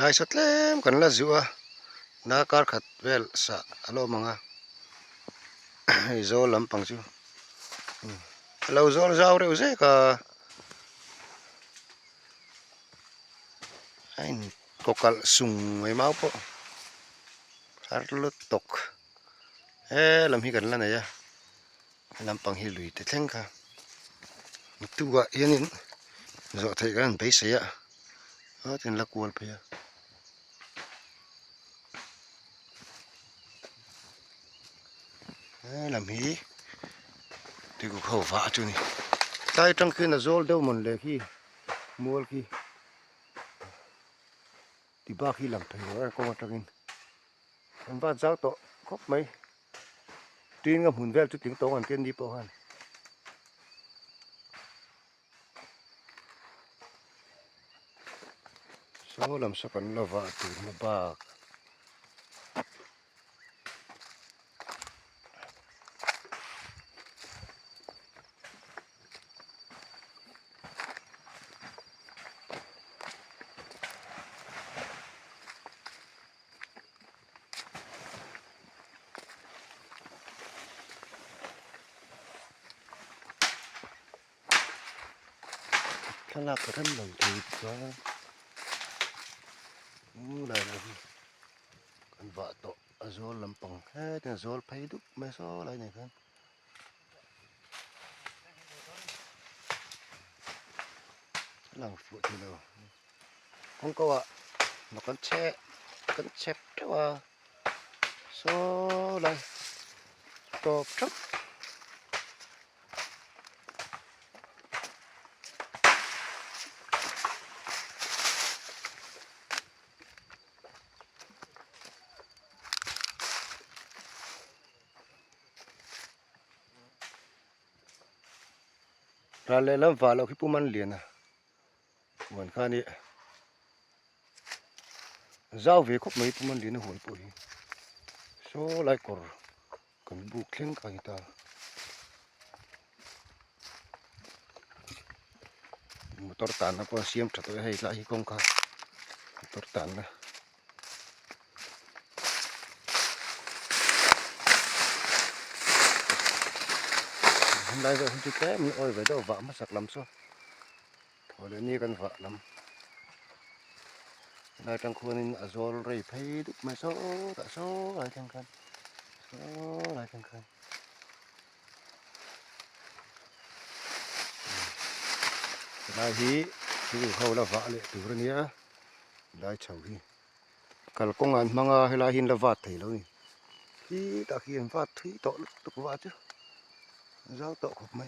Nai sotlem kan la zuwa na kar khat vel sa alo manga zo lampang chu lo zol zau reu ze ka ain kokal sung mai mau po har lut tok lam hi kan la na ya lampang hi lui te thleng kha tuwa yanin zo thai kan pe se ya a tin la kual phe ya làm hí thì cũng khẩu vạ chứ nhỉ tay trong khi là zol đâu một lệ khi mua khi thì ba khi làm thầy rồi con trong in anh ba giáo tổ khóc mấy tin ngầm hùn vel chút tiếng tông anh tiên đi bộ hàn số làm sao cần là vạ từ một ba khá là có thân lòng thì có đây là con vợ tổ zol làm bằng hết là zol phải đúc mấy số lại này kan làm phụ thì đâu không có ạ nó con chép đó à số lại to trước ra lệ lắm vào là khi puman liền à buồn kha đi giao về khóc mấy puman liền hồi bụi số lại cor cần buộc lên cả người ta motor tan na po siam cha to hay lại công kha motor tan na hôm nay rồi không chịu té mình ôi vậy đâu vợ mất sặc lắm sao thôi đến như con vợ lắm đây trong khu nên ở rồi rồi thấy đúc mà số tại số lại thằng khăn số lại thằng khăn đây hí thì khâu là vợ lệ từ đó nhá đây chầu đi cả công an mang hay là hin là vợ thấy đâu nhỉ thì ta khi vợ thấy tội tục vợ chứ giao tội của mày